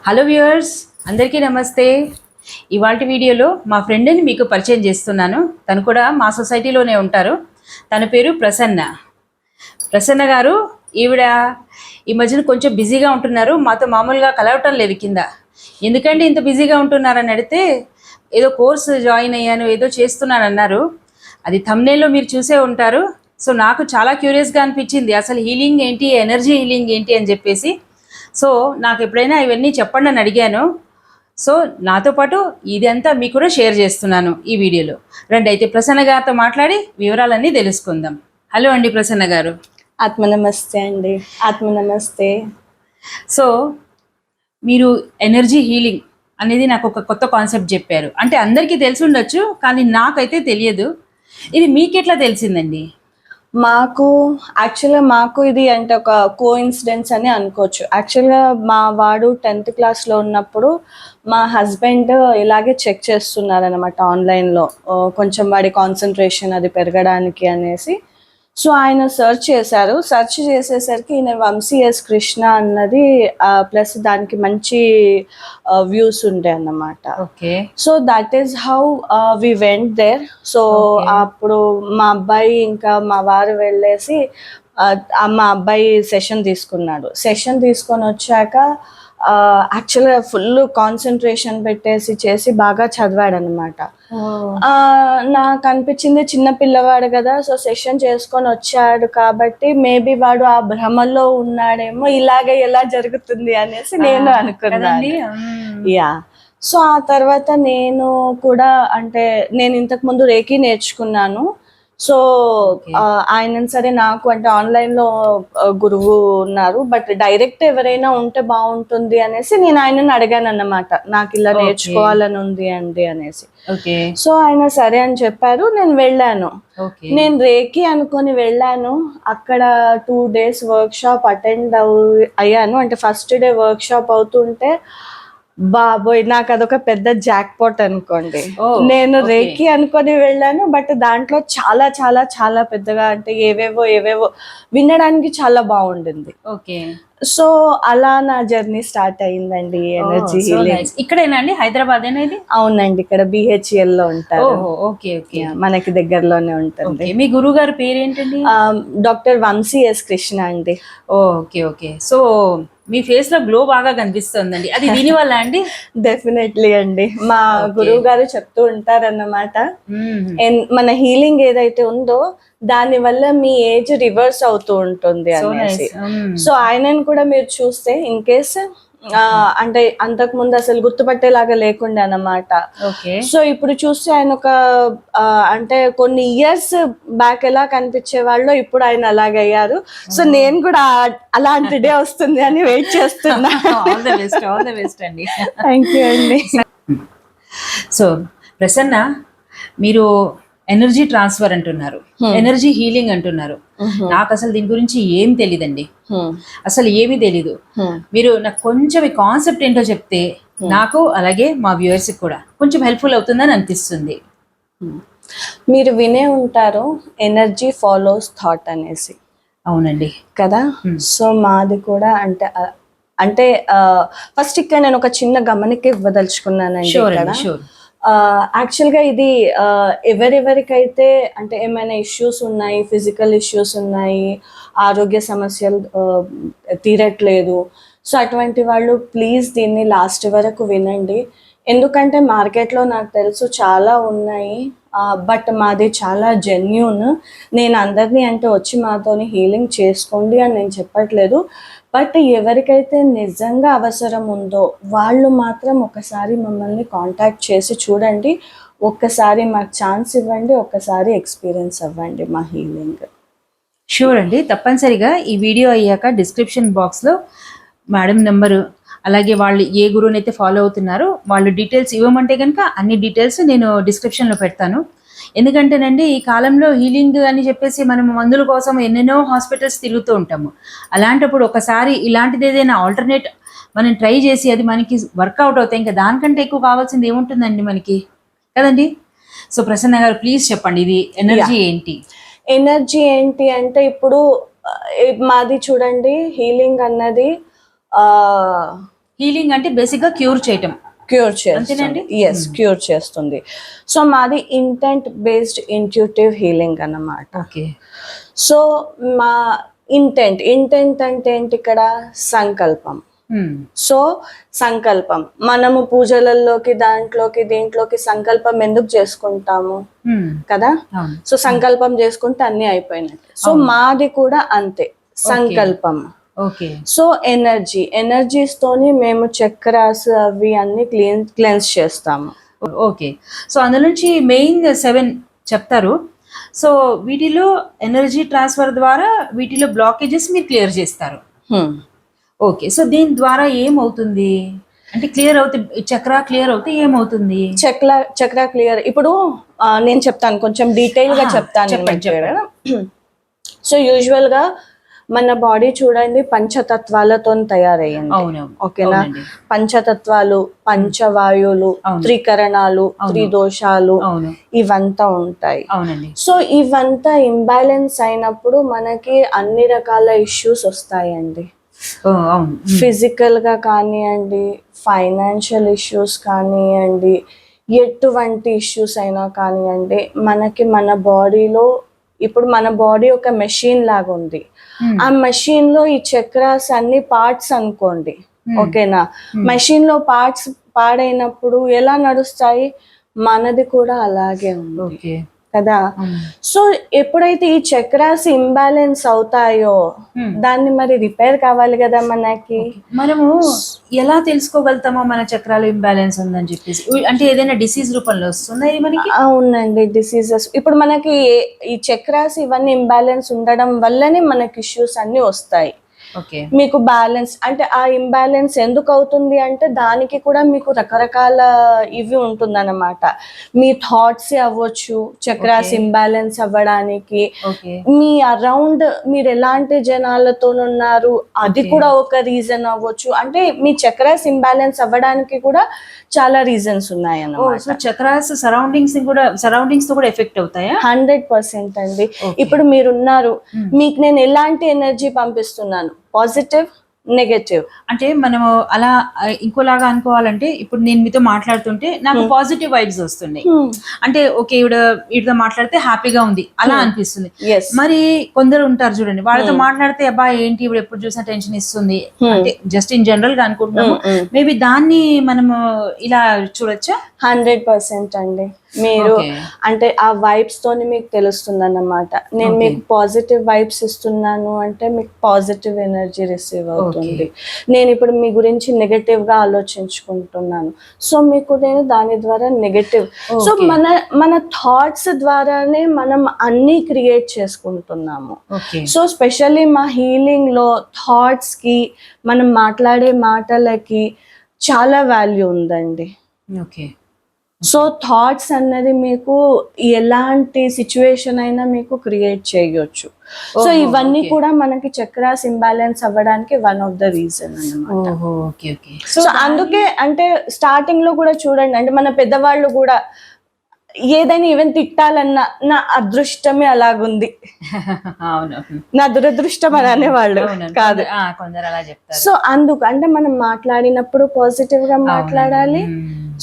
Hello viewers, అందరికీ నమస్తే. ఇవాల్టి వీడియోలో మా ఫ్రెండ్ని మీకు పరిచయం చేస్తున్నాను. తను కూడా మా సొసైటీలోనే ఉంటారు. తన పేరు ప్రసన్న. ప్రసన్న గారు ఈవిడ ఈ మధ్యన కొంచెం బిజీగా ఉంటున్నారు. మాతో మామూలుగా కలవటం లేదు కింద. ఎందుకంటే ఇంత బిజీగా ఉంటున్నారని అడిగితే ఏదో కోర్సు జాయిన్ అయ్యాను, ఏదో చేస్తున్నాను అన్నారు. అది థంబ్నెయిల్లో మీరు చూసే ఉంటారు. సో నాకు చాలా క్యూరియస్గా అనిపించింది, అసలు హీలింగ్ ఏంటి, ఎనర్జీ హీలింగ్ ఏంటి అని చెప్పేసి. సో నాకు ఎప్పుడైనా ఇవన్నీ చెప్పండి అని అడిగాను. సో నాతో పాటు ఇదంతా మీకు కూడా షేర్ చేస్తున్నాను ఈ వీడియోలో. రండి అయితే ప్రసన్న గారితో మాట్లాడి వివరాలన్నీ తెలుసుకుందాం. హలో అండి ప్రసన్న గారు. ఆత్మ నమస్తే అండి. ఆత్మ నమస్తే. సో మీరు ఎనర్జీ హీలింగ్ అనేది నాకు ఒక కొత్త కాన్సెప్ట్ చెప్పారు. అంటే అందరికీ తెలిసి ఉండొచ్చు, కానీ నాకైతే తెలియదు. ఇది మీకెట్లా తెలిసిందండి? మాకు ఇది అంటే ఒక కోఇన్సిడెన్స్ అని అనుకోవచ్చు. యాక్చువల్గా మా వాడు 10th క్లాస్లో ఉన్నప్పుడు మా హస్బెండ్ ఇలాగే చెక్ చేస్తున్నారనమాట ఆన్లైన్లో, కొంచెం వాడి కాన్సన్ట్రేషన్ అది పెరగడానికి అనేసి. సో ఆయన సెర్చ్ చేశారు. సెర్చ్ చేసేసరికి ఈయన వంశీ ఎస్ కృష్ణ అన్నది ప్లస్ దానికి మంచి వ్యూస్ ఉండే అన్నమాట. Okay. So that is how we went there. So అప్పుడు మా అబ్బాయి ఇంకా మా వారు వెళ్ళేసి మా అబ్బాయి సెషన్ తీసుకున్నాడు. సెషన్ తీసుకొని వచ్చాక యాక్చువల్గా ఫుల్ కాన్సన్ట్రేషన్ పెట్టేసి చేసి బాగా చదివాడు అనమాట. నాకు అనిపించింది చిన్న పిల్లవాడు కదా, సో సెషన్ చేసుకొని వచ్చాడు కాబట్టి మేబీ వాడు ఆ భ్రమలో ఉన్నాడేమో, ఇలాగే ఎలా జరుగుతుంది అనేసి నేను అనుకున్నాను. యా. సో ఆ తర్వాత నేను కూడా అంటే నేను ఇంతకు ముందు రేఖీ నేర్చుకున్నాను. సో ఆయన సరే నాకు అంటే ఆన్లైన్లో గురువు ఉన్నారు, బట్ డైరెక్ట్ ఎవరైనా ఉంటే బాగుంటుంది అనేసి నేను ఆయనను అడిగాను అన్నమాట, నాకు ఇలా నేర్చుకోవాలని ఉంది అండి అనేసి. సో ఆయన సరే అని చెప్పారు. నేను వెళ్ళాను. నేను రేఖీ అనుకొని వెళ్ళాను. అక్కడ 2 days వర్క్ షాప్ అటెండ్ అయ్యాను. అంటే ఫస్ట్ డే వర్క్ షాప్ అవుతుంటే బాబోయ్, నాకు అదొక పెద్ద జాక్ పాట్ అనుకోండి. నేను రేఖీ అనుకొని వెళ్ళాను, బట్ దాంట్లో చాలా చాలా చాలా పెద్దగా అంటే ఏవేవో వినడానికి చాలా బాగుండింది. ఓకే. సో అలా నా జర్నీ స్టార్ట్ అయిందండి ఎనర్జీ హీలింగ్. ఇక్కడేనా అండి, హైదరాబాద్ అనేది? అవునండి, ఇక్కడ BHEL లో ఉంటారు. ఓకే ఓకే, మనకి దగ్గరలోనే ఉంటుంది. మీ గురువు గారి పేరు ఏంటండి? డాక్టర్ వంశీ ఎస్ కృష్ణ అండి. Okay okay. సో మీ ఫేస్ లో గ్లో బాగా కనిపిస్తుందండి, అది దీని వల్ల అండి? డెఫినెట్లీ అండి. మా గురువు గారు చెప్తూ ఉంటారన్నమాట, మన హీలింగ్ ఏదైతే ఉందో దాని వల్ల మీ ఏజ్ రివర్స్ అవుతూ ఉంటుంది అనేసి. సో ఆయనను కూడా మీరు చూస్తే ఇన్ కేస్ అంటే అంతకు ముందు అసలు గుర్తుపట్టేలాగా లేకుండే అన్నమాట. సో ఇప్పుడు చూస్తే ఆయన ఒక అంటే కొన్ని ఇయర్స్ బ్యాక్ ఎలా కనిపించే వాళ్ళు ఇప్పుడు ఆయన అలాగే అయ్యారు. సో నేను కూడా అలాంటి డే వస్తుంది అని వెయిట్ చేస్తున్నా. థ్యాంక్ యూ అండి. సో ప్రసన్న, మీరు ఎనర్జీ ట్రాన్స్ఫర్ అంటున్నారు, ఎనర్జీ హీలింగ్ అంటున్నారు. నాకు అసలు దీని గురించి ఏం తెలీదండి, అసలు ఏమీ తెలీదు. మీరు నాకు కొంచెం ఈ కాన్సెప్ట్ ఏంటో చెప్తే నాకు అలాగే మా వ్యూవర్స్ కూడా కొంచెం హెల్ప్ఫుల్ అవుతుందని అనిపిస్తుంది. మీరు వినే ఉంటారు ఎనర్జీ ఫాలోస్ థాట్ అనేసి. అవునండి కదా. సో మాది కూడా అంటే అంటే ఫస్ట్ ఇక్కడ నేను ఒక చిన్న గమనిక ఇవ్వదలుచుకున్నానండి. యాక్చువల్గా ఇది ఎవరెవరికైతే అంటే ఏమైనా ఇష్యూస్ ఉన్నాయి, ఫిజికల్ ఇష్యూస్ ఉన్నాయి, ఆరోగ్య సమస్యలు తీరట్లేదు, సో అటువంటి వాళ్ళు ప్లీజ్ దీన్ని లాస్ట్ వరకు వినండి. ఎందుకంటే మార్కెట్లో నాకు తెలుసు చాలా ఉన్నాయి, బట్ మాది చాలా జెన్యూన్. నేను అందరినీ అంటే వచ్చి మాతోని హీలింగ్ చేసుకోండి అని నేను చెప్పట్లేదు, బట్ ఎవరికైతే నిజంగా అవసరం ఉందో వాళ్ళు మాత్రం ఒకసారి మమ్మల్ని కాంటాక్ట్ చేసి చూడండి, ఒక్కసారి మాకు ఛాన్స్ ఇవ్వండి, ఒక్కసారి ఎక్స్పీరియన్స్ అవ్వండి మా హీలింగ్. షూర్ అండి, తప్పనిసరిగా ఈ వీడియో అయ్యాక డిస్క్రిప్షన్ బాక్స్లో మేడం నెంబరు, అలాగే వాళ్ళు ఏ గురువుని అయితే ఫాలో అవుతున్నారో వాళ్ళు డీటెయిల్స్ ఇవ్వమంటే కనుక అన్ని డీటెయిల్స్ నేను డిస్క్రిప్షన్లో పెడతాను. ఎందుకంటేనండి ఈ కాలంలో హీలింగ్ అని చెప్పేసి మనం మందుల కోసం ఎన్నెన్నో హాస్పిటల్స్ తిరుగుతూ ఉంటాము. అలాంటప్పుడు ఒకసారి ఇలాంటిది ఏదైనా ఆల్టర్నేట్ మనం ట్రై చేసి అది మనకి వర్కౌట్ అవుతాయి, ఇంకా దానికంటే ఎక్కువ కావాల్సింది ఏముంటుందండి మనకి, కదండి. సో ప్రసన్న గారు ప్లీజ్ చెప్పండి, ఇది ఎనర్జీ ఏంటి? ఎనర్జీ ఏంటి అంటే ఇప్పుడు మాది చూడండి, హీలింగ్ అన్నది హీలింగ్ అంటే బేసిక్ గా క్యూర్ చేయటం. క్యూర్ చేస్తుంది. అంతేనండి? ఎస్, క్యూర్ చేస్తుంది. సో మాది ఇంటెంట్ బేస్డ్ ఇంట్యూటివ్ హీలింగ్ అన్నమాట. ఓకే. సో మా ఇంటెంట్ అంటే ఏంటి ఇక్కడ? సంకల్పం. సో సంకల్పం మనము పూజలలోకి దీంట్లోకి సంకల్పం ఎందుకు చేసుకుంటాము కదా? సో సంకల్పం చేసుకుంటే అన్ని అయిపోయినట్టు. సో మాది కూడా అంతే, సంకల్పం. ఓకే. సో ఎనర్జీస్ తోని మేము చక్రాస్ అవి అన్ని క్లెన్స్ చేస్తాము. ఓకే. సో అందులో నుంచి మెయిన్ 7 చెప్తారు. సో వీటిలో ఎనర్జీ ట్రాన్స్ఫర్ ద్వారా వీటిలో బ్లాకేజెస్ మీరు క్లియర్ చేస్తారు. ఓకే. సో దీని ద్వారా ఏమవుతుంది అంటే క్లియర్ అవుతుంది, చక్ర క్లియర్ అవుతే ఏమవుతుంది? చక్ర క్లియర్. ఇప్పుడు నేను చెప్తాను, కొంచెం డీటెయిల్ గా చెప్తాను. చెప్పండి. సో యూజువల్ గా మన బాడీ చూడండి పంచతత్వాలతో తయారయ్యింది. ఓకేనా? పంచతత్వాలు, పంచవాయువులు, త్రికరణాలు, త్రిదోషాలు ఇవంతా ఉంటాయి. సో ఇవంతా ఇంబ్యాలెన్స్ అయినప్పుడు మనకి అన్ని రకాల ఇష్యూస్ వస్తాయండి. ఫిజికల్ గా కానివ్వండి, ఫైనాన్షియల్ ఇష్యూస్ కానివ్వండి, ఎటువంటి ఇష్యూస్ అయినా కానివ్వండి, మనకి మన బాడీలో ఇప్పుడు మన బాడీ ఒక మెషిన్ లాగా ఉంది. ఆ మెషిన్ లో ఈ చక్రాస్ అన్ని పార్ట్స్ అనుకోండి. ఓకేనా? మెషిన్ లో పార్ట్స్ పాడైనప్పుడు ఎలా నడుస్తాయి, మనది కూడా అలాగే ఉంది కదా? సో ఎప్పుడైతే ఈ చక్రాస్ ఇంబ్యాలెన్స్ అవుతాయో దాన్ని మరి రిపేర్ కావాలి కదా మనకి. మనము ఎలా తెలుసుకోగలుగుతామో మన చక్రాలు ఇంబ్యాలెన్స్ ఉందని చెప్పేసి? అంటే ఏదైనా డిసీజ్ రూపంలో వస్తుందా ఇది మనకి? అవునండి, డిసీజెస్. ఇప్పుడు మనకి ఈ చక్రాస్ ఇవన్నీ ఇంబ్యాలెన్స్ ఉండడం వల్లనే మనకి ఇష్యూస్ అన్ని వస్తాయి. మీకు బ్యాలెన్స్ అంటే ఆ ఇంబ్యాలెన్స్ ఎందుకు అవుతుంది అంటే దానికి కూడా మీకు రకరకాల ఇవి ఉంటుందన్నమాట. మీ థాట్స్ అవ్వచ్చు చక్రాస్ ఇంబ్యాలెన్స్ అవ్వడానికి, మీ అరౌండ్ మీరు ఎలాంటి జనాలతో ఉన్నారు అది కూడా ఒక రీజన్ అవ్వచ్చు. అంటే మీ చక్రాస్ ఇంబ్యాలెన్స్ అవ్వడానికి కూడా చాలా రీజన్స్ ఉన్నాయి అన్నమాట. చక్రాస్ సరౌండింగ్స్ తో కూడా ఎఫెక్ట్ అవుతాయా? 100% అండి. ఇప్పుడు మీరున్నారు, మీకు నేను ఎలాంటి ఎనర్జీ పంపిస్తున్నాను, పాజిటివ్, నెగటివ్. అంటే మనము అలా ఇంకోలాగా అనుకోవాలంటే ఇప్పుడు నేను మీతో మాట్లాడుతుంటే నాకు పాజిటివ్ వైబ్స్ వస్తున్నాయి. అంటే ఓకే వీడితో మాట్లాడితే హ్యాపీగా ఉంది అలా అనిపిస్తుంది. మరి కొందరు ఉంటారు చూడండి, వాళ్ళతో మాట్లాడితే అబ్బా ఏంటి ఇప్పుడు ఎప్పుడు చూసినా టెన్షన్ ఇస్తుంది అంటే జస్ట్ ఇన్ జనరల్ గా అనుకుంటున్నాము. మేబీ దాన్ని మనము ఇలా చూడొచ్చా? 100% అండి. మీరు అంటే ఆ వైబ్స్ తోని మీకు తెలుస్తుంది అన్నమాట. నేను మీకు పాజిటివ్ వైబ్స్ ఇస్తున్నాను అంటే మీకు పాజిటివ్ ఎనర్జీ రిసీవ్ అవుతుంది. నేను ఇప్పుడు మీ గురించి నెగటివ్ గా ఆలోచించుకుంటున్నాను, సో మీకు నేను దాని ద్వారా నెగటివ్. సో మన థాట్స్ ద్వారానే మనం అన్ని క్రియేట్ చేసుకుంటున్నాము. సో స్పెషల్లీ మా హీలింగ్ లో థాట్స్ కి, మనం మాట్లాడే మాటలకి చాలా వాల్యూ ఉందండి. సో థాట్స్ అన్నది మీకు ఎలాంటి సిచ్యువేషన్ అయినా మీకు క్రియేట్ చేయొచ్చు. సో ఇవన్నీ కూడా మనకి చక్రాస్ ఇంబ్యాలెన్స్ అవ్వడానికి వన్ ఆఫ్ ద రీజన్ అన్నమాట. సో అందుకే అంటే స్టార్టింగ్ లో కూడా చూడండి, అంటే మన పెద్దవాళ్ళు కూడా ఏదైనా ఈవెన్ తిట్టాలన్నా నా అదృష్టమే అలాగుంది, నా దురదృష్టం అని అనేవాళ్ళు కాదు. సో అందుకు అంటే మనం మాట్లాడినప్పుడు పాజిటివ్ గా మాట్లాడాలి.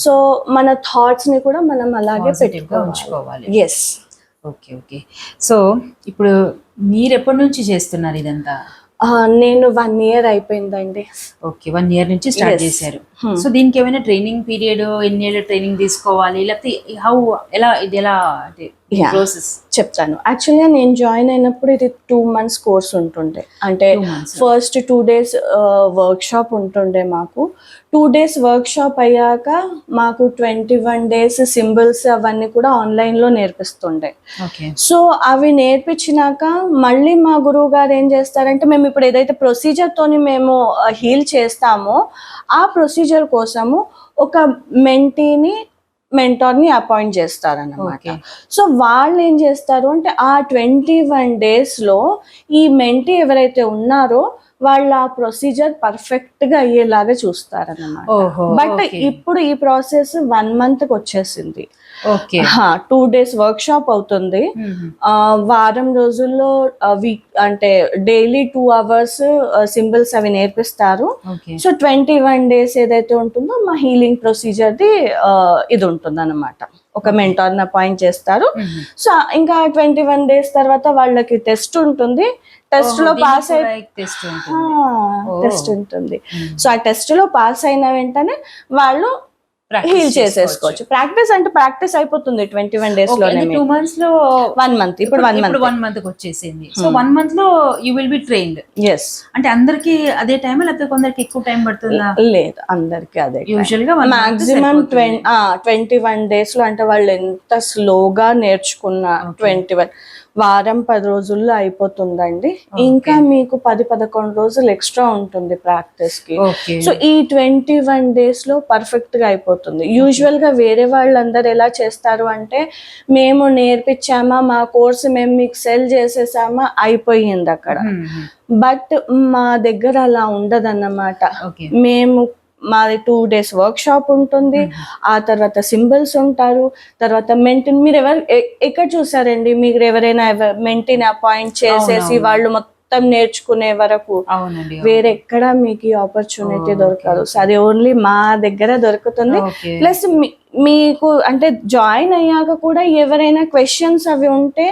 సో మన థాట్స్ ని కూడా మనం అలాగే పెట్టుకోవాలి. ఎస్. ఓకే. సో ఇప్పుడు మీరు ఎప్పటి నుంచి చేస్తున్నారు ఇదంతా? నేను 1 year అయిపోయిందండి. ఓకే, 1 year నుంచి స్టార్ట్ చేశారు. సో దీనికి ఏమైనా ట్రైనింగ్ పీరియడ్, ఎన్ని ఏళ్ళ ట్రైనింగ్ తీసుకోవాలి, లేకపోతే ఎలా అంటే ప్రాసెస్ చెప్తాను. యాక్చువల్గా నేను జాయిన్ అయినప్పుడు ఇది 2 months కోర్స్ ఉంటుండే. అంటే ఫస్ట్ 2 days వర్క్ షాప్ ఉంటుండే మాకు. 2 days వర్క్ షాప్ అయ్యాక మాకు 21 days సింబల్స్ అవన్నీ కూడా ఆన్లైన్ లో నేర్పిస్తుండే. సో అవి నేర్పించినాక మళ్ళీ మా గురువు గారు ఏం చేస్తారంటే, మేము ఇప్పుడు ఏదైతే ప్రొసీజర్ తోని మేము హీల్ చేస్తామో ఆ ప్రొసీజర్ కోసము ఒక మెంటార్ని అపాయింట్ చేస్తారన్నమాట. సో వాళ్ళు ఏం చేస్తారు అంటే ఆ 21 days లో ఈ మెంటీ ఎవరైతే ఉన్నారో వాళ్ళు ఆ ప్రొసీజర్ పర్ఫెక్ట్ గా అయ్యేలాగా చూస్తారన్నమాట. బట్ ఇప్పుడు ఈ ప్రాసెస్ 1 month వచ్చేసింది. ఓకే 2 days వర్క్ షాప్ అవుతుంది. వారం రోజుల్లో వీక్ అంటే డైలీ 2 hours సింబల్స్ అవి నేర్పిస్తారు. ఓకే సో 21 days ఏదైతే ఉంటుందో మా హీలింగ్ ప్రొసీజర్ది ఇది ఉంటుంది అనమాట. ఒక మెంటార్ని అపాయింట్ చేస్తారు. సో ఇంకా 21 days తర్వాత వాళ్ళకి టెస్ట్ ఉంటుంది. టెస్ట్ లో పాస్ టెస్ట్ టెస్ట్ ఉంటుంది. సో ఆ టెస్ట్ లో పాస్ అయిన వెంటనే వాళ్ళు హీల్ చేసేసుకోవచ్చు. ప్రాక్టీస్ అంటే ప్రాక్టీస్ అయిపోతుంది 21 days లోనే. 2 months లో 1 month ఇప్పుడు 1 month కి వచ్చేసింది. సో 1 month లో you will be trained. Yes. అంటే అందరికి అదే టైం లేకపోతే కొందరికి ఎక్కువ టైం పడుతుందా? లేదు, అందరికి అదే. యూజువల్ గా మాక్సిమం 21 days లో అంటే వాళ్ళు ఎంత స్లోగా నేర్చుకున్న 21 వారం 10 రోజుల్లో అయిపోతుందండి. ఇంకా మీకు 10-11 రోజులు ఎక్స్ట్రా ఉంటుంది ప్రాక్టీస్ కి. సో ఈ 21 days లో పర్ఫెక్ట్ గా అయిపోతుంది. యూజువల్ గా వేరే వాళ్ళందరూ ఎలా చేస్తారు అంటే, మేము నేర్పించామా, మా కోర్సు మేము మీకు సెల్ చేసేసామా, అయిపోయింది అక్కడ. బట్ మా దగ్గర అలా ఉండదన్నమాట. మేము మాది 2 days వర్క్ షాప్ ఉంటుంది. ఆ తర్వాత సింబల్స్ ఉంటారు. తర్వాత మెంటిన్ మీరు ఎక్కడ చూసారండి? మీరు ఎవరైనా మెంటిన్ అపాయింట్ చేసేసి వాళ్ళు మొత్తం నేర్చుకునే వరకు వేరే ఎక్కడ మీకు ఈ ఆపర్చునిటీ దొరకదు. సో అది ఓన్లీ మా దగ్గర దొరుకుతుంది. ప్లస్ మీకు అంటే జాయిన్ అయ్యాక కూడా ఎవరైనా క్వశ్చన్స్ అవి ఉంటే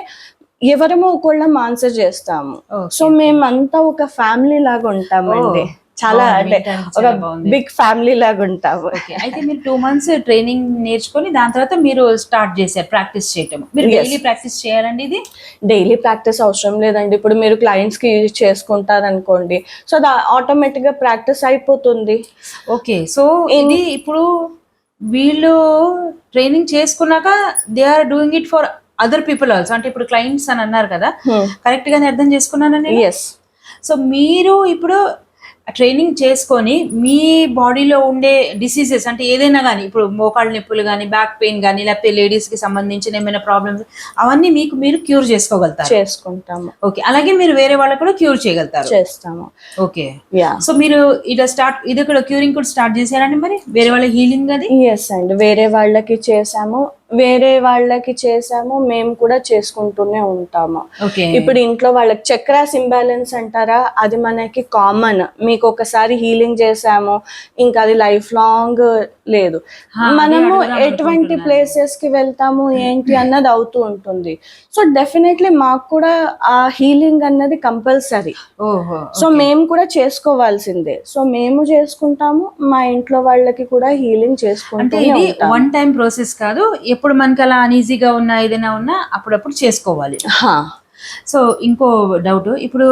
ఎవరమో ఒకళ్ళం ఆన్సర్ చేస్తాము. సో మేమంతా ఒక ఫ్యామిలీ లాగా ఉంటామండి. చాలా అంటే ఒక బిగ్ ఫ్యామిలీ లాగా ఉంటాము. అయితే మీరు 2 months ట్రైనింగ్ నేర్చుకొని దాని తర్వాత మీరు స్టార్ట్ చేశారు ప్రాక్టీస్ చేయటం. మీరు డైలీ ప్రాక్టీస్ చేయాలండి? ఇది డైలీ ప్రాక్టీస్ అవసరం లేదండి. ఇప్పుడు మీరు క్లయింట్స్ కి యూజ్ చేసుకుంటారు అనుకోండి, సో అది ఆటోమేటిక్ గా ప్రాక్టీస్ అయిపోతుంది. ఓకే. సో ఇది ఇప్పుడు వీళ్ళు ట్రైనింగ్ చేసుకున్నాక they are doing it for other people also. అంటే ఇప్పుడు క్లయింట్స్ అని అన్నారు కదా, కరెక్ట్ గానే అర్థం చేసుకున్నానండి? ఎస్. సో మీరు ఇప్పుడు ట్రైనింగ్ చేసుకొని మీ బాడీలో ఉండే డిసీజెస్ అంటే ఏదైనా కానీ, ఇప్పుడు మోకాళ్ళ నొప్పులు కానీ, బ్యాక్ పెయిన్ కానీ, లేకపోతే లేడీస్కి సంబంధించిన ఏమైనా ప్రాబ్లమ్స్ అవన్నీ మీకు మీరు క్యూర్ చేసుకోగలుగుతారు? చేసుకుంటాము. ఓకే. అలాగే మీరు వేరే వాళ్ళకు కూడా క్యూర్ చేయగలుగుతారు? చేస్తాము. ఓకే. సో మీరు ఇది కూడా క్యూరింగ్ కూడా స్టార్ట్ చేశారండి మరి వేరే వాళ్ళ హీలింగ్? అది ఎస్ అండి, వేరే వాళ్ళకి చేసాము, మేము కూడా చేసుకుంటూనే ఉంటాము. ఇప్పుడు ఇంట్లో వాళ్ళకి చక్రాస్ ఇంబ్యాలెన్స్ అంటారా, అది మనకి కామన్. మీకు ఒకసారి హీలింగ్ చేసాము, ఇంకా అది లైఫ్ లాంగ్ లేదు. మనము ఎటువంటి ప్లేసెస్ కి వెళ్తాము ఏంటి అన్నది అవుతూ ఉంటుంది. సో డెఫినెట్లీ మాకు కూడా ఆ హీలింగ్ అన్నది కంపల్సరీ. సో మేము కూడా చేసుకోవాల్సిందే. సో మేము చేసుకుంటాము, మా ఇంట్లో వాళ్ళకి కూడా హీలింగ్ చేసుకుంటాము. ఇది వన్ టైం ప్రాసెస్ కాదు, ఎప్పుడు మనకి అలా అనీజీగా ఉన్నా ఏదైనా ఉన్నా అప్పుడప్పుడు చేసుకోవాలి. సో ఇంకో డౌట్, ఇప్పుడు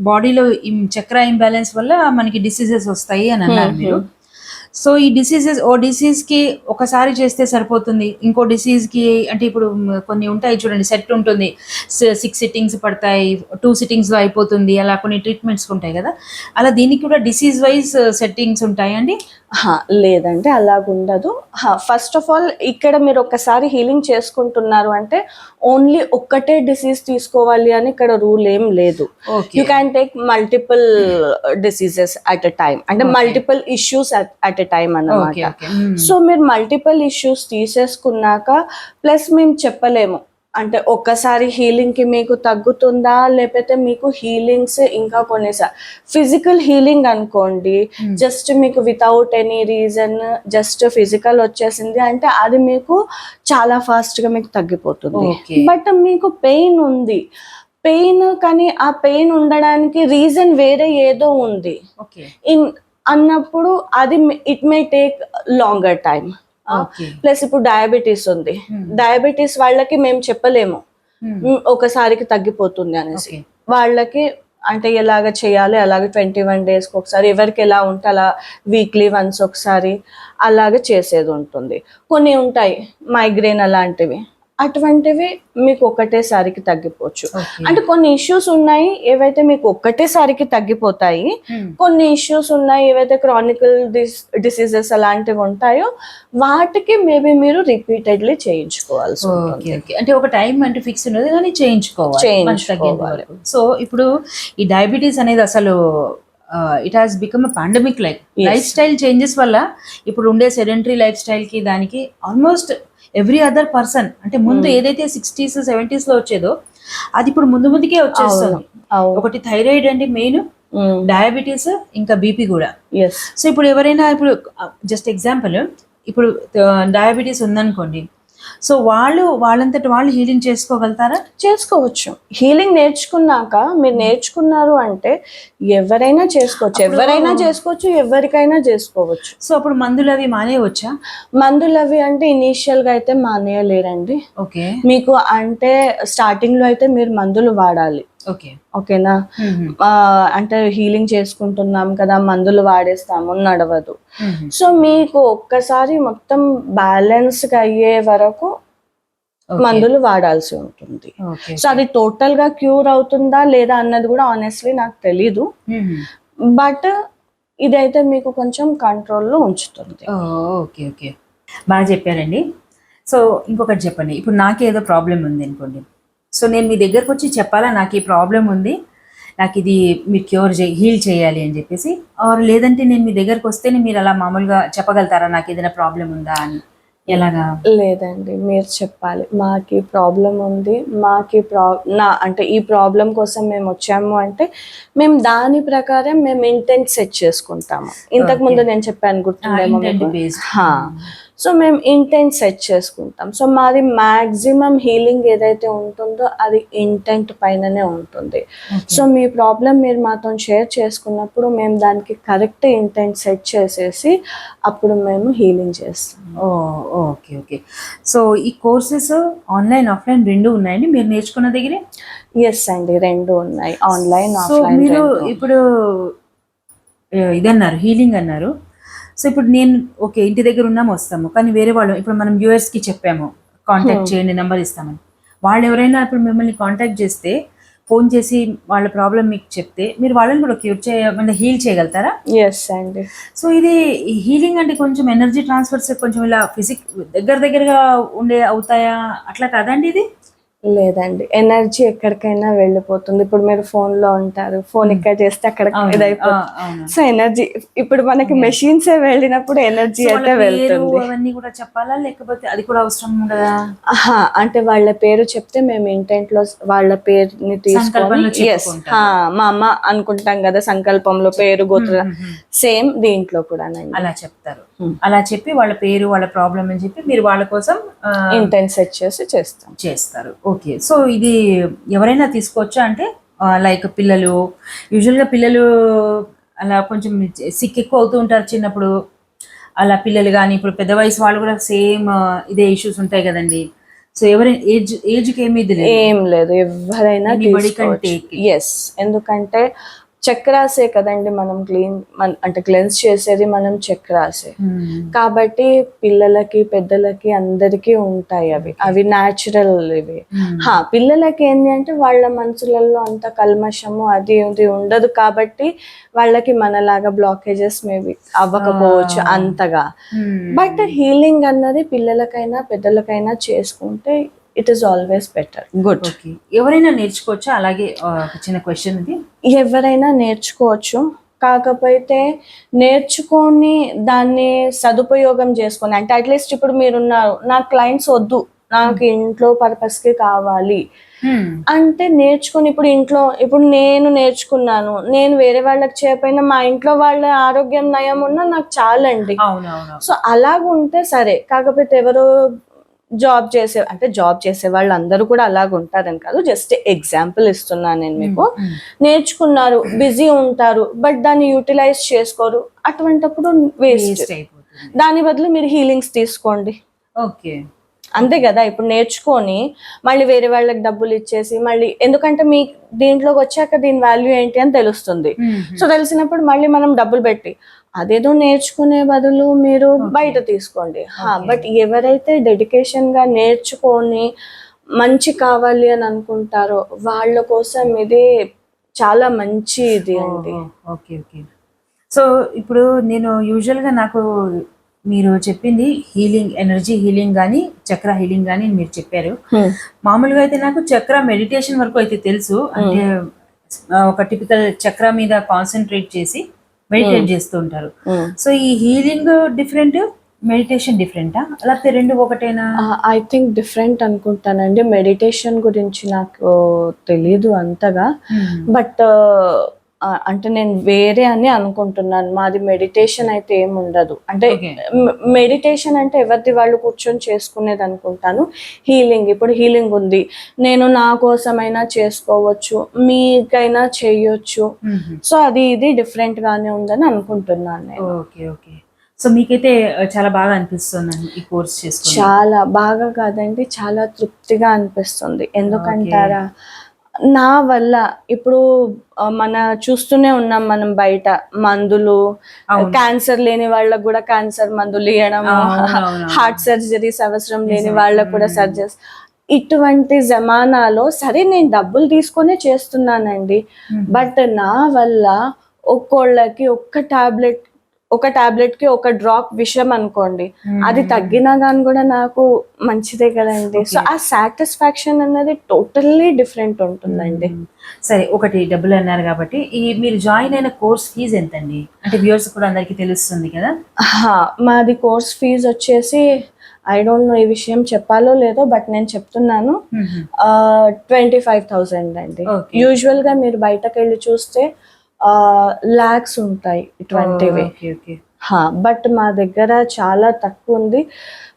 బాడీలో చక్ర ఇంబ్యాలెన్స్ వల్ల మనకి డిసీజెస్ వస్తాయి అని అన్నారు మీరు. సో ఈ డిసీజ్కి ఒకసారి చేస్తే సరిపోతుంది? ఇంకో డిసీజ్కి అంటే ఇప్పుడు కొన్ని ఉంటాయి చూడండి, సెట్ ఉంటుంది, 6 sittings పడతాయి, 2 sittings లో అయిపోతుంది, అలా కొన్ని ట్రీట్మెంట్స్ ఉంటాయి కదా, అలా దీనికి కూడా డిసీజ్ వైజ్ సెట్టింగ్స్ ఉంటాయండి? లేదంటే అలాగుండదు. ఫస్ట్ ఆఫ్ ఆల్ ఇక్కడ మీరు ఒకసారి హీలింగ్ చేసుకుంటున్నారు అంటే ఓన్లీ ఒక్కటే డిసీజ్ తీసుకోవాలి అని ఇక్కడ రూల్ ఏం లేదు. You can take multiple diseases at a time, అంటే multiple issues at a time అన్నమాట. సో మీరు మల్టిపుల్ ఇష్యూస్ తీసేసుకున్నాక ప్లస్ మేము చెప్పలేము అంటే ఒక్కసారి హీలింగ్ కి మీకు తగ్గుతుందా, లేకపోతే మీకు హీలింగ్స్ ఇంకా కొన్నిసార్లు ఫిజికల్ హీలింగ్ అనుకోండి, జస్ట్ మీకు without any reason just physical వచ్చేసింది అంటే అది మీకు చాలా ఫాస్ట్ గా మీకు తగ్గిపోతుంది. బట్ మీకు పెయిన్ ఉంది, కానీ ఆ పెయిన్ ఉండడానికి రీజన్ వేరే ఏదో ఉంది అన్నప్పుడు అది it may take longer time. Plus ఇప్పుడు డయాబెటీస్ ఉంది, డయాబెటీస్ వాళ్ళకి మేము చెప్పలేము ఒకసారికి తగ్గిపోతుంది అనేసి. వాళ్ళకి అంటే ఎలాగ చేయాలి, అలాగే 21 days ఒకసారి, ఎవరికి ఎలా ఉంటే అలా వీక్లీ వన్స్ ఒకసారి అలాగ చేసేది ఉంటుంది. కొన్ని ఉంటాయి మైగ్రేన్ అలాంటివి, అటువంటివి మీకు ఒకటేసారికి తగ్గిపోవచ్చు. అంటే కొన్ని ఇష్యూస్ ఉన్నాయి ఏవైతే మీకు ఒక్కటేసారికి తగ్గిపోతాయి, కొన్ని ఇష్యూస్ ఉన్నాయి ఏవైతే క్రానికల్ డిసీజెస్ అలాంటివి ఉంటాయో వాటికి మేబీ మీరు రిపీటెడ్లీ చేయించుకోవాల్సి ఉంటుంది. అంటే ఒక టైం అంటే ఫిక్స్ ఉన్నది కానీ చేయించుకోవాలి. సో ఇప్పుడు ఈ డయాబెటీస్ అనేది అసలు it has become a pandemic life style changes వల్ల ఇప్పుడు ఉండే సెడెంటరీ లైఫ్ స్టైల్కి దానికి ఆల్మోస్ట్ ఎవ్రీ అదర్ పర్సన్ అంటే ముందు ఏదైతే 60s 70s లో వచ్చేదో అది ఇప్పుడు ముందుకే వచ్చేస్తుంది. ఒకటి థైరాయిడ్ అండి మెయిన్, డయాబెటీస్, ఇంకా బీపీ కూడా. సో ఇప్పుడు ఎవరైనా ఇప్పుడు జస్ట్ ఎగ్జాంపుల్ ఇప్పుడు డయాబెటీస్ ఉందనుకోండి, సో వాళ్ళంతటి వాళ్ళు హీలింగ్ చేసుకోగలుగుతారా? చేసుకోవచ్చు. హీలింగ్ నేర్చుకున్నాక మీరు నేర్చుకున్నారు అంటే ఎవరైనా చేసుకోవచ్చు, ఎవరికైనా చేసుకోవచ్చు. సో అప్పుడు మందులు అవి మానేయవచ్చా? మందులు అవి అంటే ఇనీషియల్ గా అయితే మానేయలేరండి. ఓకే. మీకు అంటే స్టార్టింగ్ లో అయితే మీరు మందులు వాడాలి. ఓకేనా? అంటే హీలింగ్ చేసుకుంటున్నాం కదా, మందులు వాడేస్తాము, నడవదు. సో మీకు ఒక్కసారి మొత్తం బ్యాలెన్స్ అయ్యే వరకు మందులు వాడాల్సి ఉంటుంది. సో అది టోటల్ గా క్యూర్ అవుతుందా లేదా అన్నది కూడా ఆనెస్ట్లీ నాకు తెలీదు, బట్ ఇదైతే మీకు కొంచెం కంట్రోల్లో ఉంచుతుంది. ఓకే ఓకే, బాగా చెప్పారండి. సో ఇంకొకటి చెప్పండి, ఇప్పుడు నాకేదో ప్రాబ్లం ఉంది అనుకోండి, సో నేను మీ దగ్గరకు వచ్చి చెప్పాలా నాకు ఈ ప్రాబ్లం ఉంది, నాకు ఇది మీరు హీల్ చేయాలి అని చెప్పేసి, ఆర్ లేదంటే నేను మీ దగ్గరకు వస్తేనే మీరు అలా మామూలుగా చెప్పగలుగుతారా నాకు ఏదైనా ప్రాబ్లం ఉందా అని? ఎలాగా? లేదండి, మీరు చెప్పాలి మాకు ఈ ప్రాబ్లం ఉంది, అంటే ఈ ప్రాబ్లం కోసం మేము వచ్చాము అంటే మేము దాని ప్రకారం మేము ఇంటెంట్ సెట్ చేసుకుంటాము. ఇంతకు ముందు నేను చెప్పాను గుర్తుందేమో. సో మేము ఇంటెంట్ సెట్ చేసుకుంటాం. సో మాది మ్యాక్సిమం హీలింగ్ ఏదైతే ఉంటుందో అది ఇంటెంట్ పైననే ఉంటుంది. సో మీ ప్రాబ్లం మీరు మాతో షేర్ చేసుకున్నప్పుడు మేము దానికి కరెక్ట్ ఇంటెంట్ సెట్ చేసేసి అప్పుడు మేము హీలింగ్ చేస్తాం. Okay okay. సో ఈ కోర్సెస్ ఆన్లైన్ ఆఫ్లైన్ రెండు ఉన్నాయండి మీరు నేర్చుకున్న దగ్గరే? ఎస్ అండి, రెండు ఉన్నాయి, ఆన్లైన్ ఆఫ్లైన్. మీరు ఇప్పుడు ఇదన్నారు హీలింగ్ అన్నారు, సో ఇప్పుడు నేను ఓకే ఇంటి దగ్గర ఉన్నాము వస్తాము, కానీ వేరే వాళ్ళు ఇప్పుడు మనం యూఎస్కి చెప్పాము కాంటాక్ట్ చేయండి నెంబర్ ఇస్తామని, వాళ్ళు ఎవరైనా ఇప్పుడు మిమ్మల్ని కాంటాక్ట్ చేస్తే ఫోన్ చేసి వాళ్ళ ప్రాబ్లం మీకు చెప్తే మీరు వాళ్ళని కూడా క్యూర్ హీల్ చేయగలుగుతారా? ఎస్ అండి. సో ఇది హీలింగ్ అంటే కొంచెం ఎనర్జీ ట్రాన్స్ఫర్స్ కొంచెం ఇలా దగ్గరగా అవుతాయా అట్లా కాదండి ఇది? లేదండి, ఎనర్జీ ఎక్కడికైనా వెళ్ళిపోతుంది. ఇప్పుడు మీరు ఫోన్ లో ఉంటారు, ఫోన్ ఇక్కడ చేస్తే అక్కడ ఇదైపోతుంది. సో ఎనర్జీ ఇప్పుడు మనకి మెషిన్స్ వెళ్ళినప్పుడు ఎనర్జీ అయితే వెళ్తుంది. అవన్నీ కూడా చెప్పాలా లేకపోతే అది కూడా అవసరం ఉండదా? అంటే వాళ్ళ పేరు చెప్తే మేము ఇంటెంట్ లో వాళ్ళ పేరుని తీసుకొని మా అమ్మ అనుకుంటాం కదా సంకల్పంలో పేరు గోత్ర, సేమ్ దీంట్లో కూడా అలా చెప్తారు. అలా చెప్పి వాళ్ళ పేరు వాళ్ళ ప్రాబ్లం అని చెప్పి మీరు వాళ్ళ కోసం ఇంటెంట్ సెట్ చేసి చేస్తారు. ఓకే. సో ఇది ఎవరైనా తీసుకోవచ్చా? అంటే లైక్ పిల్లలు, యూజువల్గా పిల్లలు అలా కొంచెం సిక్ ఎక్కువ అవుతూ ఉంటారు చిన్నప్పుడు, అలా పిల్లలు కానీ ఇప్పుడు పెద్ద వయసు వాళ్ళు కూడా సేమ్ ఇదే ఇష్యూస్ ఉంటాయి కదండి. సో ఎవరైనా ఏజ్కి ఏం లేదు, ఎవరైనా తీసుకోవచ్చు. ఎస్, ఎందుకంటే చక్రాసే కదండి మనం క్లెన్స్ చేసేది మనం చక్రాసే కాబట్టి పిల్లలకి పెద్దలకి అందరికీ ఉంటాయి అవి న్యాచురల్ ఇవి. పిల్లలకి ఏంటి అంటే వాళ్ళ మనసులలో అంత కల్మషము అది ఇది ఉండదు కాబట్టి వాళ్ళకి మనలాగా బ్లాకేజెస్ మేబీ అవ్వకపోవచ్చు అంతగా. బట్ హీలింగ్ అన్నది పిల్లలకైనా పెద్దలకైనా చేసుకుంటే it is always better, good. ఎవరైనా నేర్చుకోవచ్చా? అలాగే చిన్న క్వశ్చన్ ఇది, ఎవరైనా నేర్చుకోవచ్చు, కాకపోతే నేర్చుకొని దాన్ని సదుపయోగం చేసుకొని అంటే అట్లీస్ట్ ఇప్పుడు మీరున్నారు నాకు క్లయింట్స్ వద్దు నాకు ఇంట్లో పర్పస్కి కావాలి అంటే నేర్చుకొని ఇప్పుడు నేను నేర్చుకున్నాను, నేను వేరే వాళ్ళకి చేయకపోయినా మా ఇంట్లో వాళ్ళ ఆరోగ్యం నయం ఉన్నా నాకు చాలండి. సో అలాగుంటే సరే. కాకపోతే ఎవరో జాబ్ చేసే వాళ్ళు అందరూ కూడా అలాగ ఉంటారని కాదు, జస్ట్ ఎగ్జాంపుల్ ఇస్తున్నాను నేను మీకు. నేర్చుకున్నారు, బిజీ ఉంటారు, బట్ దాన్ని యూటిలైజ్ చేసుకోరు, అటువంటిప్పుడు వేస్ట్. దాని బదులు మీరు హీలింగ్స్ తీసుకోండి. ఓకే, అంతే కదా. ఇప్పుడు నేర్చుకొని మళ్ళీ వేరే వాళ్ళకి డబ్బులు ఇచ్చేసి మళ్ళీ, ఎందుకంటే మీ దీంట్లోకి వచ్చాక దీని వాల్యూ ఏంటి అని తెలుస్తుంది. సో తెలిసినప్పుడు మళ్ళీ మనం డబ్బులు పెట్టి అదేదో నేర్చుకునే బదులు మీరు బయట తీసుకోండి. బట్ ఎవరైతే డెడికేషన్ గా నేర్చుకొని మంచి కావాలి అని అనుకుంటారో వాళ్ళ కోసం ఇది చాలా మంచి ఇది అండి. Okay okay. సో ఇప్పుడు నేను యూజువల్గా నాకు మీరు చెప్పింది హీలింగ్, ఎనర్జీ హీలింగ్ కానీ చక్ర హీలింగ్ కానీ మీరు చెప్పారు. మామూలుగా అయితే నాకు చక్ర మెడిటేషన్ వరకు అయితే తెలుసు, అంటే ఒక టిపికల్ చక్ర మీద కాన్సన్ట్రేట్ చేసి మెడిటేట్ చేస్తూ ఉంటారు. సో ఈ హీలింగ్ డిఫరెంట్, మెడిటేషన్ డిఫరెంటా, లేకపోతే రెండు ఒకటేనా? ఐ థింక్ డిఫరెంట్ అనుకుంటానండి. మెడిటేషన్ గురించి నాకు తెలీదు అంతగా, బట్ అంటే నేను వేరే అని అనుకుంటున్నాను. మాది మెడిటేషన్ అయితే ఏమి ఉండదు. అంటే Okay. మెడిటేషన్ అంటే ఎవరిది వాళ్ళు కూర్చొని చేసుకునేది అనుకుంటాను. హీలింగ్, ఇప్పుడు హీలింగ్ ఉంది, నేను నా కోసమైనా చేసుకోవచ్చు, మీకైనా చేయొచ్చు. సో అది ఇది డిఫరెంట్ గానే ఉందని అనుకుంటున్నాను నేను. Okay okay. సో మీకైతే చాలా బాగా అనిపిస్తుంది ఈ కోర్స్ చేసుకుని? చాలా బాగా కాదండి, చాలా తృప్తిగా అనిపిస్తుంది. ఎందుకంటారా, నా వల్ల ఇప్పుడు మన చూస్తూనే ఉన్నాం మనం బయట మందులు, క్యాన్సర్ లేని వాళ్ళకు కూడా క్యాన్సర్ మందులు ఇవ్వడము, హార్ట్ సర్జరీస్ అవసరం లేని వాళ్ళకు కూడా సర్జరీస్. ఇటువంటి జమానాలో సరే నేను డబ్బులు తీసుకొనే చేస్తున్నానండి, బట్ నా వల్ల ఒక్కోళ్ళకి ఒక టాబ్లెట్ కి ఒక డ్రాప్ విషయం అనుకోండి, అది తగ్గినా కానీ కూడా నాకు మంచిదే కదండి. సో ఆ సాటిస్ఫాక్షన్ అన్నది టోటల్లీ డిఫరెంట్ ఉంటుందండి. సరే, ఒకటి డబ్బులు అన్నారు కాబట్టి ఈ మీరు జాయిన్ అయిన కోర్స్ ఫీజు ఎంతండి? అంటే వ్యూవర్స్ కూడా అందరికీ తెలుస్తుంది కదా. మాది కోర్స్ ఫీజు వచ్చేసి, ఐ డోంట్ నో ఈ విషయం చెప్పాలో లేదో, బట్ నేను చెప్తున్నాను, 25,000 అండి. యూజువల్ గా మీరు బయటకు వెళ్ళి చూస్తే లాక్స్ ఉంటాయి 20. బట్ మా దగ్గర చాలా తక్కువ ఉంది.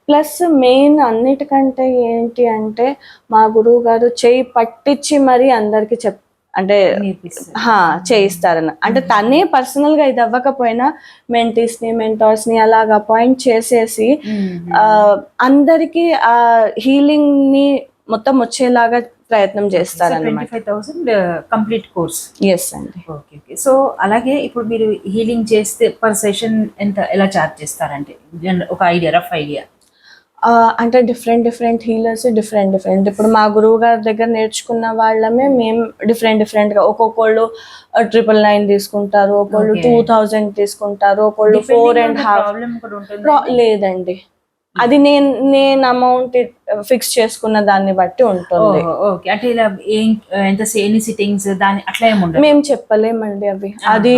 ప్లస్ మెయిన్ అన్నిటికంటే ఏంటి అంటే, మా గురువు గారు చేయి పట్టించి మరీ అందరికి అంటే చేయిస్తారన్న. అంటే తనే పర్సనల్ గా ఇది అవ్వకపోయినా మెంటీస్ ని, మెంటార్స్ ని అలాగ అపాయింట్ చేసేసి అందరికి ఆ హీలింగ్ ని మొత్తం వచ్చేలాగా ప్రయత్నం చేస్తారన్నమాట. 25,000 కంప్లీట్ కోర్స్. ఎస్ అండి. Okay okay. సో అలాగే ఇప్పుడు మీరు హీలింగ్ చేస్తే పర్ సెషన్ ఎలా చార్జ్ చేస్తారంటే ఒక ఐడియా, రఫ్ ఐడియా? అంటే డిఫరెంట్ హీలర్స్ డిఫరెంట్. ఇప్పుడు మా గురువు గారి దగ్గర నేర్చుకున్న వాళ్ళమే మేము డిఫరెంట్ గా, ఒక్కొక్కళ్ళు 999 తీసుకుంటారు, ఒకళ్ళు 2,000 తీసుకుంటారు, ఒకళ్ళు 4.5. లేదండి, అది నేను అమౌంట్ ఫిక్స్ చేసుకున్న దాన్ని బట్టి ఉంటుంది. ఓకే. అంటే ఇలా ఎన్ని సిట్టింగ్స్ దాని అట్లా ఏముండదు? మేము చెప్పలేమండి అవి. అది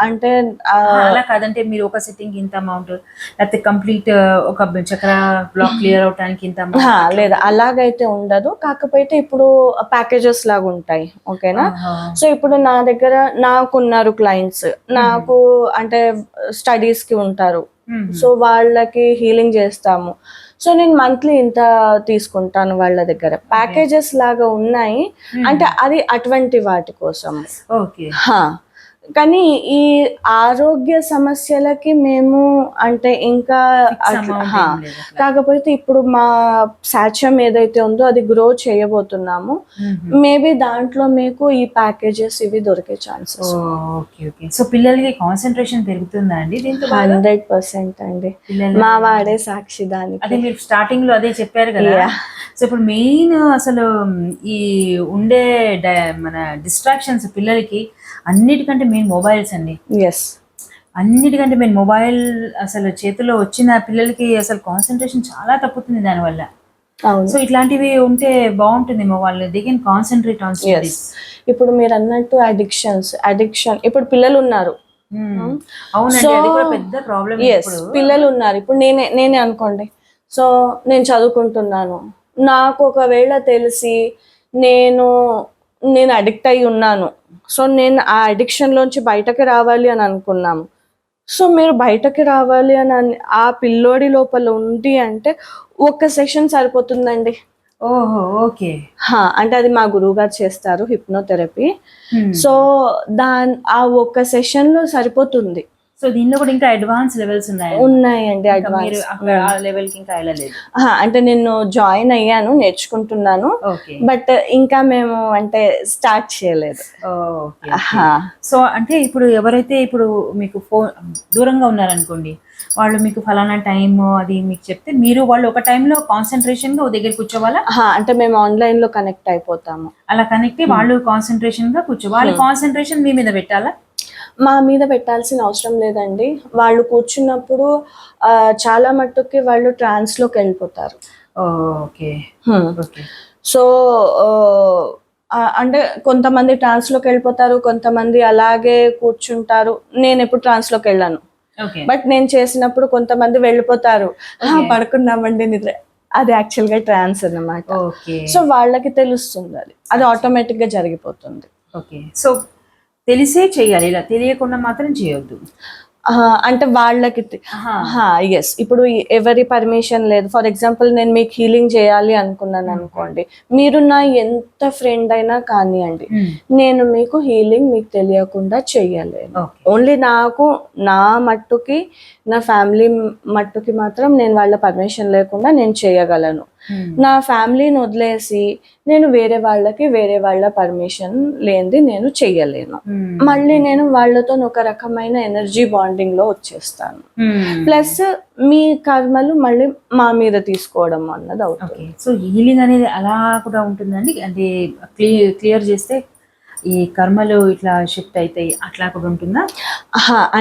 అంటే అలా కాదంటే మీరు ఒక సిట్టింగ్ ఇంత అమౌంట్, లేకపోతే కంప్లీట్ ఒక చక్ర బ్లాక్ క్లియర్ అవడానికి ఇంత అమౌంట్? లేదా అలాగైతే ఉండదు. కాకపోతే ఇప్పుడు ప్యాకేజెస్ లాగా ఉంటాయి, ఓకేనా. సో ఇప్పుడు నా దగ్గర నాకున్నారు క్లయింట్స్, నాకు అంటే స్టడీస్ కి ఉంటారు, సో వాళ్ళకి హీలింగ్ చేస్తాము. సో నేను మంత్లీ ఇంత తీసుకుంటాను వాళ్ళ దగ్గర. ప్యాకేజెస్ లాగా ఉన్నాయి, అంటే అది అటువంటి వాటి కోసం. ఓకే. కానీ ఈ ఆరోగ్య సమస్యలకి మేము అంటే ఇంకా కాకపోతే ఇప్పుడు మా సాక్ష్యం ఏదైతే ఉందో అది గ్రో చేయబోతున్నాము. మేబీ దాంట్లో మీకు ఈ ప్యాకేజెస్ ఇవి దొరికే ఛాన్సెస్. Okay okay. సో పిల్లలకి కాన్సన్ట్రేషన్ పెరుగుతుందా అండి దీంతో? 100% అండి, మా వాడే సాక్షి దానికి. అదే మీరు స్టార్టింగ్ లో అదే చెప్పారు కదా. సో ఇప్పుడు మెయిన్ అసలు ఈ ఉండే మన డిస్ట్రాక్షన్స్ పిల్లలకి అన్నిటికంటే మెయిన్ మొబైల్స్ అండి. ఎస్, అన్నిటికంటే మెయిన్ మొబైల్ అసలు చేతిలో వచ్చిన పిల్లలకి అసలు కాన్సన్ట్రేషన్ చాలా తప్పుతుంది దానివల్ల. సో ఇట్లాంటివి ఉంటే బాగుంటుందేమో, వాళ్ళు they can concentrate on studies. ఇప్పుడు మీరు అన్నట్టు అడిక్షన్ ఇప్పుడు పిల్లలు ఉన్నారు. అవునండి, అది కూడా పెద్ద ప్రాబ్లం. పిల్లలు ఉన్నారు, ఇప్పుడు నేనే అనుకోండి. సో నేను చదువుకుంటున్నాను, నాకు ఒకవేళ తెలిసి నేను అడిక్ట్ అయి ఉన్నాను, సో నేను ఆ అడిక్షన్లోంచి బయటకు రావాలి అని అనుకున్నాము. సో మీరు బయటకు రావాలి అని ఆ పిల్లోడి లోపల ఉంది అంటే ఒక్క సెషన్ సరిపోతుందండి. ఓహో, ఓకే. అంటే అది మా గురువు గారు చేస్తారు, హిప్నోథెరపీ. సో ఆ ఒక్క సెషన్ లో సరిపోతుంది. సో దీనిలో కూడా ఇంకా అడ్వాన్స్ లెవెల్స్ ఉన్నాయండి. అడ్వాన్స్ లెవెల్ కి ఇంకా వెళ్ళలేదు. అంటే నేను జాయిన్ అయ్యాను, నేర్చుకుంటున్నాను, బట్ ఇంకా మేము అంటే స్టార్ట్ చేయలేదు. సో అంటే ఇప్పుడు ఎవరైతే ఇప్పుడు మీకు దూరంగా ఉన్నారనుకోండి, వాళ్ళు మీకు ఫలానా టైం అది మీకు చెప్తే మీరు వాళ్ళు ఒక టైంలో కాన్సన్ట్రేషన్ గా దగ్గర కూర్చోవాలా? అంటే మేము ఆన్లైన్ లో కనెక్ట్ అయిపోతాము. అలా కనెక్ట్ వాళ్ళు కాన్సన్ట్రేషన్ గా వాళ్ళ కాన్సన్ట్రేషన్ మీ మీద పెట్టాలా? మా మీద పెట్టాల్సిన అవసరం లేదండి. వాళ్ళు కూర్చున్నప్పుడు చాలా మట్టుకి వాళ్ళు ట్రాన్స్ లోకి వెళ్ళిపోతారు. ఓకే. సో అంటే కొంతమంది ట్రాన్స్ లోకి వెళ్ళిపోతారు, కొంతమంది అలాగే కూర్చుంటారు. నేను ఎప్పుడు ట్రాన్స్ లోకి వెళ్ళాను, ఓకే బట్ నేను చేసినప్పుడు కొంతమంది వెళ్ళిపోతారు, పడుకున్నామండి నిద్ర, అది యాక్చువల్ గా ట్రాన్స్ అన్నమాట. ఓకే సో వాళ్ళకి తెలుస్తుంది, అది ఆటోమేటిక్ గా జరిగిపోతుంది. ఓకే సో తెలిసే చేయాలి, ఇలా తెలియకుండా మాత్రం చేయొద్దు. అంటే వాళ్ళకి ఎస్, ఇప్పుడు ఎవరి పర్మిషన్ లేదు. ఫర్ ఎగ్జాంపుల్ నేను మీకు హీలింగ్ చేయాలి అనుకున్నాను అనుకోండి, మీరు నా ఎంత ఫ్రెండ్ అయినా కానివ్వండి, నేను మీకు హీలింగ్ మీకు తెలియకుండా చెయ్యలేను. ఓన్లీ నాకు నా మట్టుకి, నా ఫ్యామిలీ మట్టుకి మాత్రం నేను వాళ్ళ పర్మిషన్ లేకుండా నేను చేయగలను. నా ఫ్యామిలీని వదిలేసి నేను వేరే వాళ్ళ పర్మిషన్ లేనిది నేను చెయ్యలేను. మళ్ళీ నేను వాళ్ళతో ఒక రకమైన ఎనర్జీ బాండింగ్ లో వచ్చేస్తాను. ప్లస్ మీ కర్మలు మళ్ళీ మా మీద తీసుకోవడం అన్నది అవుతుంది. సో హీలింగ్ అనేది అలా కూడా ఉంటుందండి, అంటే క్లియర్ చేస్తే ఈ కర్మలు ఇట్లా షిఫ్ట్ అవుతాయి అట్లా కూడా ఉంటుందా?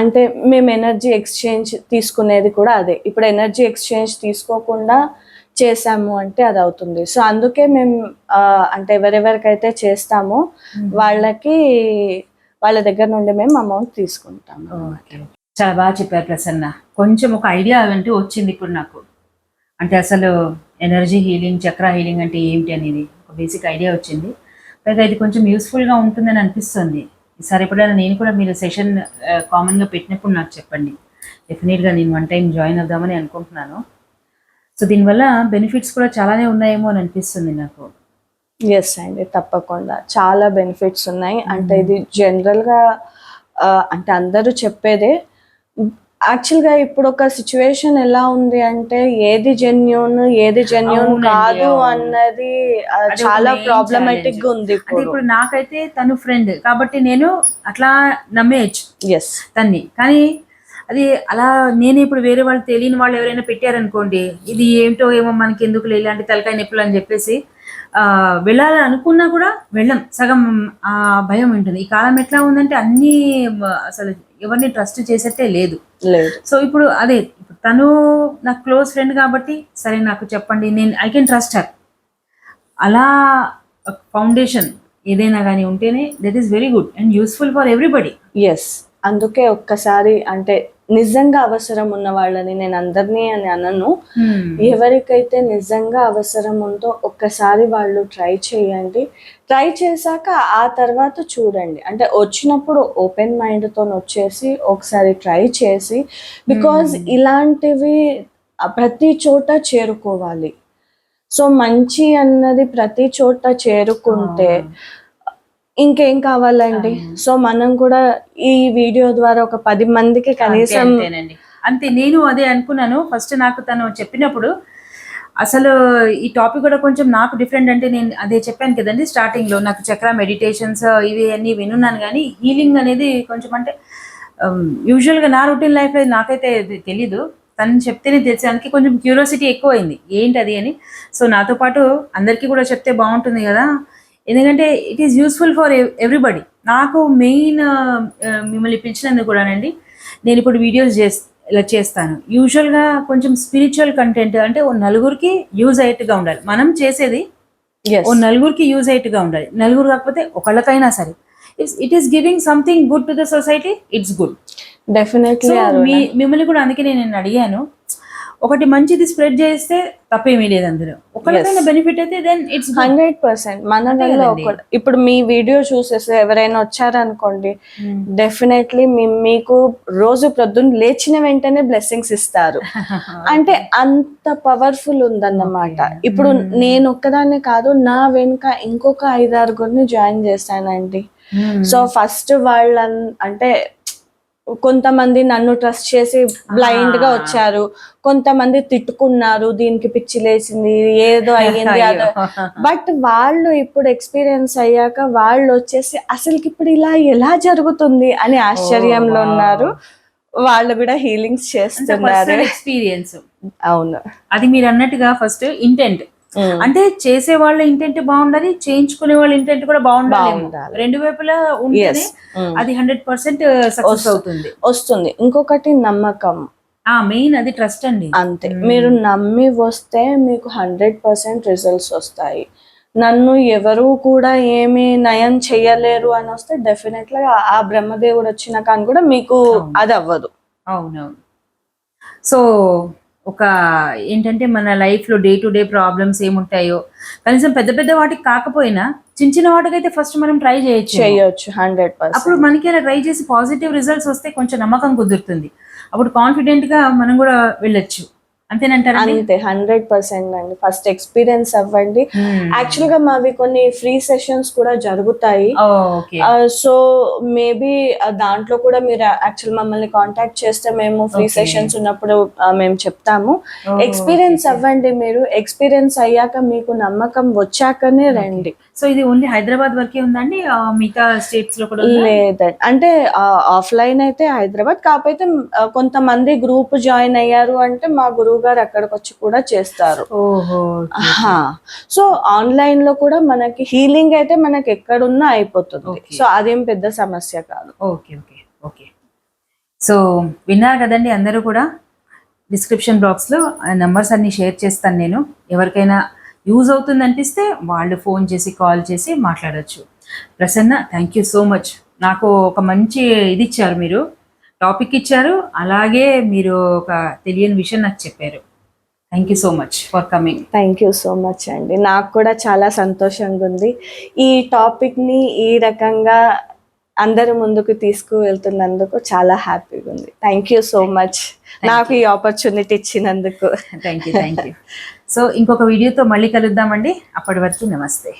అంటే మేము ఎనర్జీ ఎక్స్చేంజ్ తీసుకునేది కూడా అదే. ఇప్పుడు ఎనర్జీ ఎక్స్చేంజ్ తీసుకోకుండా చేసాము అంటే అది అవుతుంది. సో అందుకే మేము అంటే ఎవరెవరికైతే చేస్తామో వాళ్ళకి వాళ్ళ దగ్గర నుండి మేము అమౌంట్ తీసుకుంటాము. చాలా బాగా చెప్పారు ప్రసన్న. కొంచెం ఒక ఐడియా అంటూ వచ్చింది ఇప్పుడు నాకు, అంటే అసలు ఎనర్జీ హీలింగ్, చక్ర హీలింగ్ అంటే ఏమిటి అనేది ఒక బేసిక్ ఐడియా వచ్చింది. పైగా ఇది కొంచెం యూస్ఫుల్గా ఉంటుందని అనిపిస్తుంది. ఈసారి ఎప్పుడైనా నేను కూడా మీరు సెషన్ కామన్గా పెట్టినప్పుడు నాకు చెప్పండి, డెఫినెట్గా నేను వన్ టైం జాయిన్ అవుదామని అనుకుంటున్నాను. సో దీనివల్ల బెనిఫిట్స్ కూడా చాలానే ఉన్నాయేమో అని అనిపిస్తుంది నాకు. ఎస్ అండి, తప్పకుండా చాలా బెనిఫిట్స్ ఉన్నాయి. అంటే ఇది జనరల్గా అంటే అందరూ చెప్పేదే. యాక్చువల్గా ఇప్పుడు ఒక సిచ్యువేషన్ ఎలా ఉంది అంటే ఏది జెన్యూన్ కాదు అన్నది చాలా ప్రాబ్లమాటిక్ గా ఉంది. ఇప్పుడు నాకైతే తను ఫ్రెండ్ కాబట్టి నేను అట్లా నమ్మేయచ్చు ఎస్ తన్ని, కానీ అది అలా నేను ఇప్పుడు వేరే వాళ్ళు తెలియని వాళ్ళు ఎవరైనా పెట్టారనుకోండి, ఇది ఏంటో ఏమో మనకి ఎందుకు ఇలాంటి తలకాయ నొప్పులు అని చెప్పేసి వెళ్ళాలని అనుకున్నా కూడా వెళ్ళం, సగం ఆ భయం ఉంటుంది. ఈ కాలం ఎట్లా ఉందంటే అన్నీ అసలు ఎవరిని ట్రస్ట్ చేసేట్టే లేదు. సో ఇప్పుడు అదే తను నాకు క్లోజ్ ఫ్రెండ్ కాబట్టి సరే నాకు చెప్పండి, నేను ఐ కెన్ ట్రస్ట్ హర్. అలా ఫౌండేషన్ ఏదైనా కానీ ఉంటేనే that is very good and useful for everybody. Yes, అందుకే ఒక్కసారి అంటే నిజంగా అవసరం ఉన్న వాళ్ళని, నేను అందరినీ అని అనను, ఎవరికైతే నిజంగా అవసరం ఉందో ఒక్కసారి వాళ్ళు ట్రై చేయండి. ట్రై చేశాక ఆ తర్వాత చూడండి, అంటే వచ్చినప్పుడు ఓపెన్ మైండ్తో వచ్చేసి ఒకసారి ట్రై చేసి, బికాజ్ ఇలాంటివి ప్రతి చోట చేరుకోవాలి. సో మంచి అన్నది ప్రతి చోట చేరుకుంటే ఇంకేం కావాలండి. సో మనం కూడా ఈ వీడియో ద్వారా ఒక 10 మందికి కనీసం అంతే. నేను అదే అనుకున్నాను ఫస్ట్. నాకు తను చెప్పినప్పుడు అసలు ఈ టాపిక్ కూడా కొంచెం నాకు డిఫరెంట్, అంటే నేను అదే చెప్పాను కదండి స్టార్టింగ్ లో, నాకు చక్ర మెడిటేషన్స్ ఇవి అన్నీ వినున్నాను, కానీ హీలింగ్ అనేది కొంచెం అంటే యూజువల్గా నా రొటీన్ లైఫ్లో నాకైతే తెలీదు. తను చెప్తేనే తెలిసానికి కొంచెం క్యూరియాసిటీ ఎక్కువైంది ఏంటి అది అని. సో నాతో పాటు అందరికీ కూడా చెప్తే బాగుంటుంది కదా, ఎందుకంటే it is useful for everybody. నాకు మెయిన్ మిమ్మల్ని పిలిచినందుకు కూడానండి, నేను ఇప్పుడు వీడియోస్ ఇలా చేస్తాను. యూజువల్గా కొంచెం స్పిరిచువల్ కంటెంట్ అంటే ఓ నలుగురికి యూజ్ అయ్యేట్టుగా ఉండాలి. మనం చేసేది ఓ నలుగురికి యూజ్ అయ్యేట్టుగా ఉండాలి. నలుగురు కాకపోతే ఒకళ్ళకైనా సరే, it is giving something good to the society, it's good definitely. మిమ్మల్ని కూడా అందుకే నేను అడిగాను, ఒకటి మంచిది స్ప్రెడ్ చేస్తే తప్పేమీ లేదు, అందులో ఒకరికైనా బెనిఫిట్ అయితే దెన్ ఇట్స్ 100%. మన వల్ల ఇప్పుడు మీ వీడియో చూసేసి ఎవరైనా వచ్చారనుకోండి, డెఫినెట్లీ మీకు రోజు ప్రొద్దున లేచిన వెంటనే బ్లెస్సింగ్స్ ఇస్తారు. అంటే అంత పవర్ఫుల్ ఉందన్నమాట. ఇప్పుడు నేను ఒక్కదాన్నే కాదు, నా వెనుక ఇంకొక 5-6 జాయిన్ చేశానండి. సో ఫస్ట్ అంటే కొంతమంది నన్ను ట్రస్ట్ చేసి బ్లైండ్ గా వచ్చారు, కొంతమంది తిట్టుకున్నారు, దీనికి పిచ్చి లేచింది, ఏదో అయ్యింది అదో. బట్ వాళ్ళు ఇప్పుడు ఎక్స్పీరియన్స్ అయ్యాక వాళ్ళు వచ్చేసి అసలుకి ఇప్పుడు ఇలా ఎలా జరుగుతుంది అని ఆశ్చర్యంలో ఉన్నారు. వాళ్ళు కూడా హీలింగ్స్ చేస్తున్నారు. ఎక్స్పీరియన్స్. అవును, అది మీరు అన్నట్టుగా ఫస్ట్ ఇంటెంట్, అంటే చేసే వాళ్ళ ఇంటెంట్ బాగుండాలి, చేయించుకునే వాళ్ళ ఇంటెంట్ కూడా బాగుండాలి. రెండు వైపులా ఉంటేనే అది 100% సక్సెస్ అవుతుంది, వస్తుంది. ఇంకొకటి నమ్మకం, మెయిన్ అది ట్రస్ట్ అండి. అంతే, మీరు నమ్మి వస్తే మీకు 100% రిజల్ట్స్ వస్తాయి. నన్ను ఎవరు కూడా ఏమి నయం చెయ్యలేరు అని వస్తే డెఫినెట్గా ఆ బ్రహ్మదేవుడు వచ్చిన కానీ కూడా మీకు అది అవ్వదు. అవునవును. సో ఒక ఏంటంటే మన లైఫ్లో డే టు డే ప్రాబ్లమ్స్ ఏముంటాయో కనీసం పెద్ద పెద్ద వాటికి కాకపోయినా చిన్న చిన్న వాటికైతే ఫస్ట్ మనం ట్రై చేయొచ్చు. 100%. అప్పుడు మనకి అలా ట్రై చేసి పాజిటివ్ రిజల్ట్స్ వస్తే కొంచెం నమ్మకం కుదురుతుంది. అప్పుడు కాన్ఫిడెంట్గా మనం కూడా వెళ్ళొచ్చు. అంతేనంటారా? అంతే 100% అండి. ఫస్ట్ ఎక్స్పీరియన్స్ అవ్వండి. యాక్చువల్గా మావి కొన్ని ఫ్రీ సెషన్స్ కూడా జరుగుతాయి. ఓకే. సో మేబీ దాంట్లో కూడా మీరు యాక్చువల్ మమ్మల్ని కాంటాక్ట్ చేస్తే మేము ఫ్రీ సెషన్స్ ఉన్నప్పుడు మేము చెప్తాము. ఎక్స్పీరియన్స్ అవ్వండి. మీరు ఎక్స్పీరియన్స్ అయ్యాక మీకు నమ్మకం వచ్చాకనే రండి. సో ఇది ఓన్లీ హైదరాబాద్ వరకే ఉందండి, మిగతా స్టేట్స్ లో కూడా లేదండి. అంటే ఆఫ్లైన్ అయితే హైదరాబాద్, కాకపోతే కొంతమంది గ్రూప్ జాయిన్ అయ్యారు అంటే మా గురువు గారు అక్కడికి వచ్చి కూడా చేస్తారు. ఓహో. సో ఆన్లైన్ లో కూడా మనకి హీలింగ్ అయితే మనకి ఎక్కడున్నా అయిపోతుంది. సో అదేం పెద్ద సమస్య కాదు. Okay okay okay. సో విన్నారు కదండి అందరూ కూడా. డిస్క్రిప్షన్ బాక్స్లో నెంబర్స్ అన్ని షేర్ చేస్తాను నేను. ఎవరికైనా యూజ్ అవుతుంది అనిపిస్తే వాళ్ళు ఫోన్ చేసి కాల్ చేసి మాట్లాడచ్చు. Prasanna, thank you so much. నాకు ఒక మంచి ఇది ఇచ్చారు, మీరు టాపిక్ ఇచ్చారు, అలాగే మీరు ఒక తెలియని విషయం నాకు చెప్పారు. Thank you so much for coming. Thank you so much అండి. నాకు కూడా చాలా సంతోషంగా ఉంది ఈ టాపిక్ని ఈ రకంగా అందరి ముందుకు తీసుకువెళ్తున్నందుకు. చాలా హ్యాపీగా ఉంది. థ్యాంక్ యూ సో మచ్ నాకు ఈ ఆపర్చునిటీ ఇచ్చినందుకు. Thank you. సో ఇంకొక వీడియోతో మళ్ళీ కలుద్దామండి. అప్పటి వరకు నమస్తే.